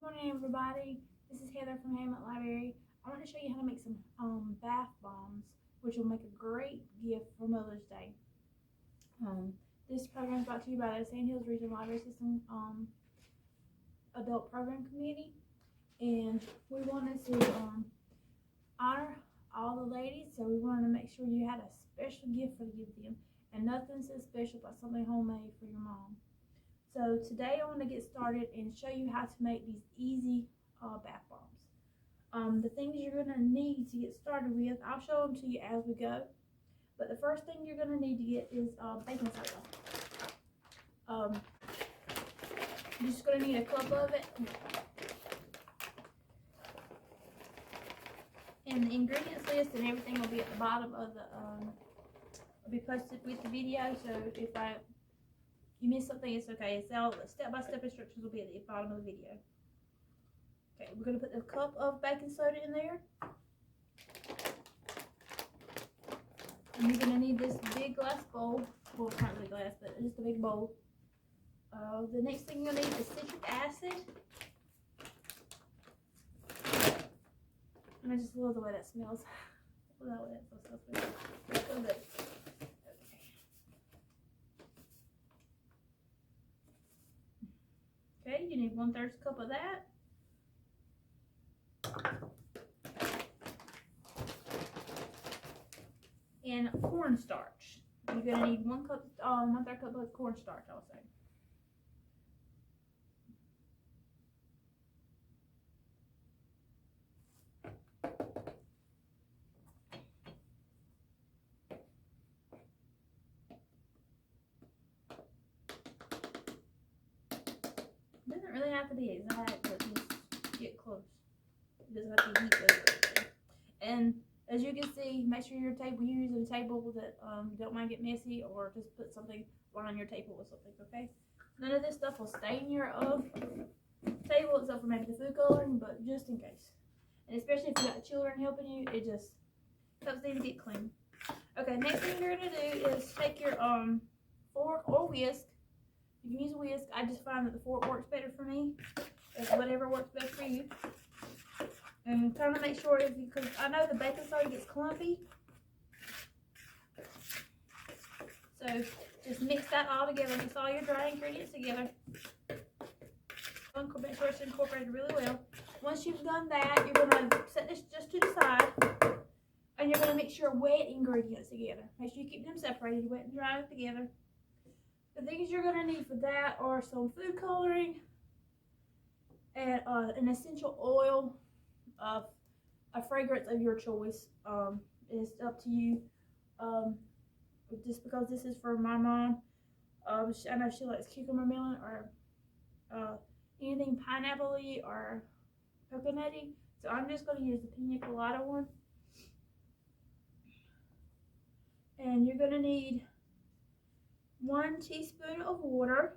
Good morning, everybody. This is Heather from Hamlet Library. I want to show you how to make some bath bombs, which will make a great gift for Mother's Day. This program is brought to you by the Sand Hills Regional Library System Adult Program Committee, and we wanted to honor all the ladies, so we wanted to make sure you had a special gift to give them, and nothing so special about something homemade for your mom. So today I want to get started and show you how to make these easy bath bombs. The things you're going to need to get started with, I'll show them to you as we go. But the first thing you're going to need to get is baking soda. You're just going to need a cup of it. And the ingredients list and everything will be at the bottom of the, will be posted with the video. So if you miss something, it's okay. It's all the step-by-step instructions will be at the bottom of the video. Okay, we're going to put a cup of baking soda in there. And you're going to need this big glass bowl. Well, it's not really glass, but just a big bowl. The next thing you'll need is citric acid. And I just love the way that smells. I love the way that smells. It's so good. Okay, you need 1/3 cup of that. And cornstarch. You're gonna need 1/3 cup of cornstarch also. It doesn't really have to be exact, but just get close. It doesn't have to heat over. And as you can see, make sure you're using a table that you don't mind get messy, or just put something on your table with something, okay? None of this stuff will stain your table except for maybe the food coloring, but just in case. And especially if you got children helping you, it just helps them to get clean. Okay, next thing you're gonna do is take your fork or whisk. You can use a whisk. I just find that the fork works better for me. It's whatever works best for you. And trying to make sure, because I know the baking soda gets clumpy. So just mix that all together. Mix all your dry ingredients together. Make sure it's incorporated really well. Once you've done that, you're going to set this just to the side. And you're going to mix your wet ingredients together. Make sure you keep them separated, wet and dry together. The things you're going to need for that are some food coloring and an essential oil of a fragrance of your choice. It's up to you. Just because this is for my mom, I know she likes cucumber melon or anything pineapple-y or coconutty. So I'm just going to use the pina colada one. And you're going to need 1 teaspoon of water.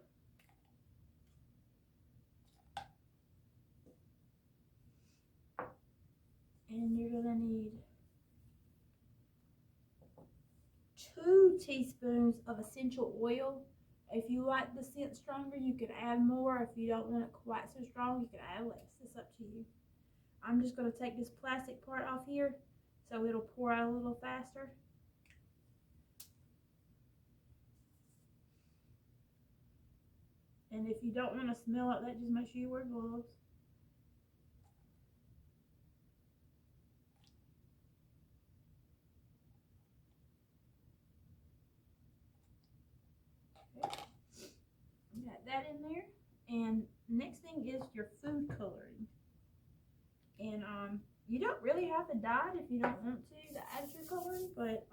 And you're going to need 2 teaspoons of essential oil. If you like the scent stronger, you can add more. If you don't want it quite so strong, you can add less. It's up to you. I'm just going to take this plastic part off here so it'll pour out a little faster. And if you don't want to smell like that, just make sure you wear gloves. Got that in there. And next thing is your food coloring. And you don't really have to dye it if you don't want to add your coloring, but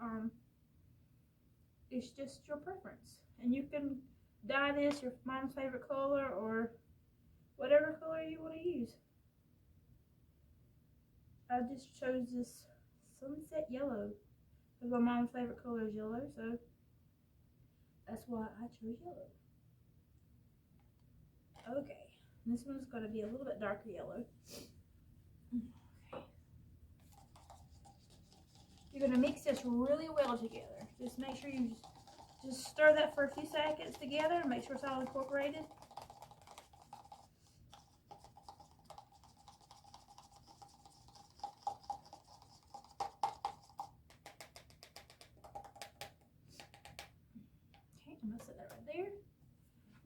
it's just your preference. And you can dye this your mom's favorite color or whatever color you want to use. I just chose this sunset yellow because my mom's favorite color is yellow, so that's why I chose yellow. Okay, this one's going to be a little bit darker yellow. Okay. You're going to mix this really well together. Just make sure you just stir that for a few seconds together and make sure it's all incorporated.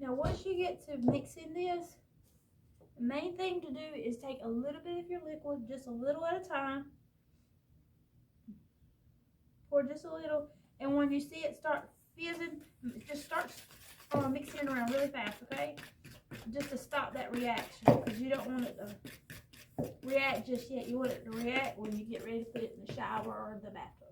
Now once you get to mixing this, the main thing to do is take a little bit of your liquid, just a little at a time. Pour just a little, and when you see it start fizzing, just start mixing it around really fast, okay? Just to stop that reaction, because you don't want it to react just yet. You want it to react when you get ready to put it in the shower or the bathtub.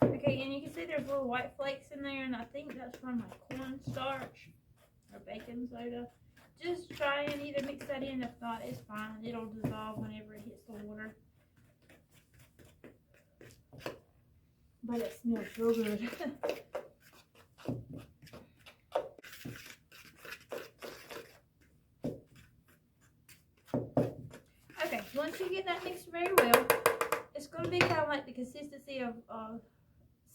Okay, and you can see there's little white flakes in there, and I think that's from my cornstarch or baking soda. Just try and either mix that in. If not, it's fine. It'll dissolve whenever it hits the water. But it smells so good. Okay, once you get that mixed very well, it's going to be kind of like the consistency of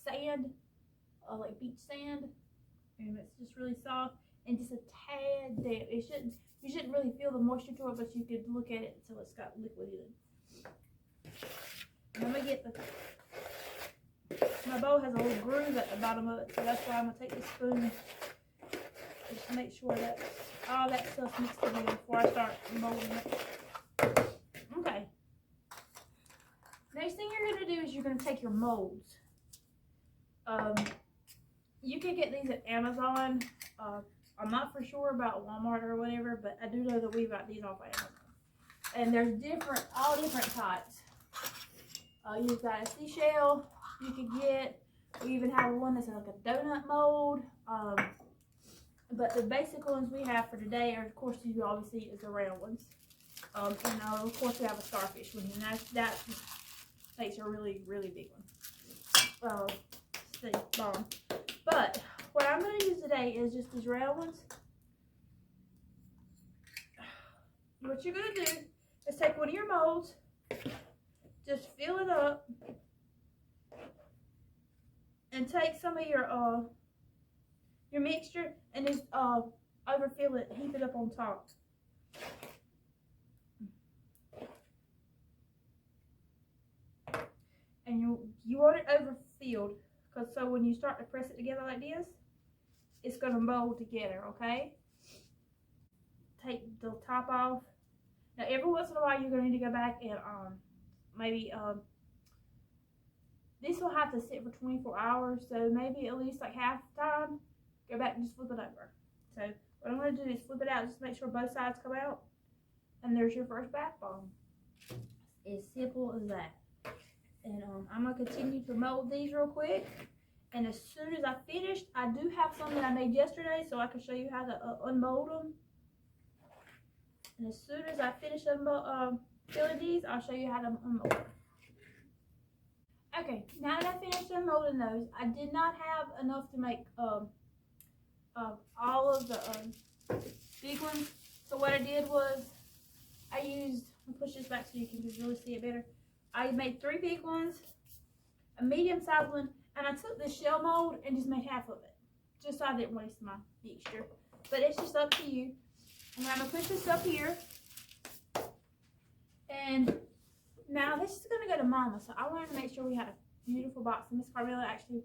sand, like beach sand, and it's just really soft and just a tad damp. You shouldn't really feel the moisture to it, but you could look at it until it's got liquid in it. And I'm gonna get my bowl has a little groove at the bottom of it, so that's why I'm gonna take this spoon just to make sure that all that stuff mixed together before I start molding it. Okay. Next thing you're gonna do is you're gonna take your molds. You can get these at Amazon. I'm not for sure about Walmart or whatever, but I do know that we got these off of Amazon. And there's all different types. You've got a seashell you can get. We even have one that's like a donut mold. But the basic ones we have for today are, of course, you always see is the round ones. And of course we have a starfish one, and that makes a really, really big one. Bomb. But what I'm going to use today is just these round ones. What you're going to do is take one of your molds, just fill it up, and take some of your mixture and just overfill it, heap it up on top. And you want it overfilled. Because so when you start to press it together like this, it's going to mold together, okay? Take the top off. Now every once in a while you're going to need to go back and maybe this will have to sit for 24 hours, so maybe at least like half the time, go back and just flip it over. So what I'm going to do is flip it out just to make sure both sides come out, and there's your first bath bomb. As simple as that. And I'm going to continue to mold these real quick. And as soon as I finished, I do have some that I made yesterday, so I can show you how to unmold them. And as soon as I finish filling these, I'll show you how to unmold them. Okay, now that I finished unmolding those, I did not have enough to make all of the big ones. So what I did was, I'll push this back so you can just really see it better. I made 3 big ones, a medium-sized one, and I took this shell mold and just made half of it, just so I didn't waste my mixture. But it's just up to you. And I'm going to push this up here. And now this is going to go to Mama, so I wanted to make sure we had a beautiful box. And Miss Carina actually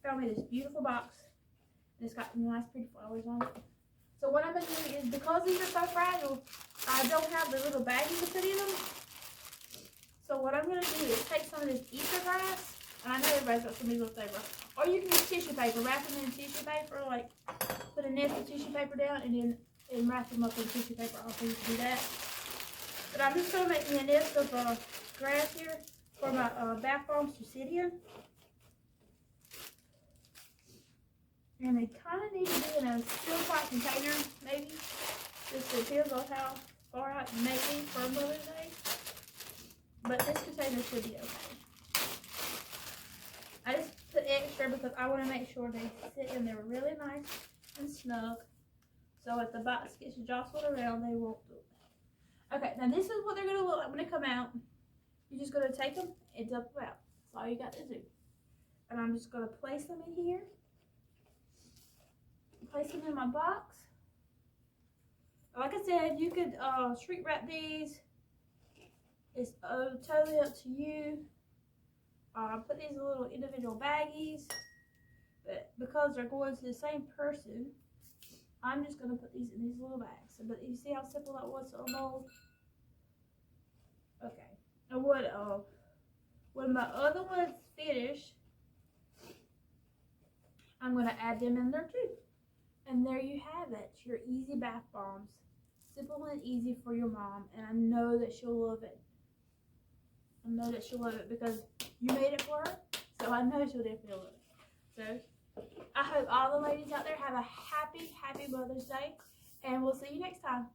found me this beautiful box. And it's got nice pretty flowers on it. So what I'm going to do is, because these are so fragile, I don't have the little baggie to put in them. So what I'm going to do is take some of this ether grass, and I know everybody's got some of these left over. Or you can use tissue paper, wrap them in tissue paper, like put a nest of tissue paper down and wrap them up in tissue paper. Also, you can do that. But I'm just gonna make me a nest of grass here for my bath bombs to sit in. And they kind of need to be in a still tight container, maybe. Just depends on how far out you make these for Mother's Day. But this container should be okay. I just put extra because I want to make sure they sit in there really nice and snug. So if the box gets jostled around, they won't do it. Okay, now this is what they're going to look like when they come out. You're just going to take them and dump them out. That's all you got to do. And I'm just going to place them in here. Place them in my box. Like I said, you could shrink wrap these. It's totally up to you. Put these in little individual baggies. But because they're going to the same person, I'm just going to put these in these little bags. But you see how simple that was to unmold? Okay. And when my other one's finished, I'm going to add them in there too. And there you have it, your easy bath bombs. Simple and easy for your mom, and I know that she'll love it. I know that she'll love it because you made it for her, so I know she'll definitely love it. So, I hope all the ladies out there have a happy, happy Mother's Day, and we'll see you next time.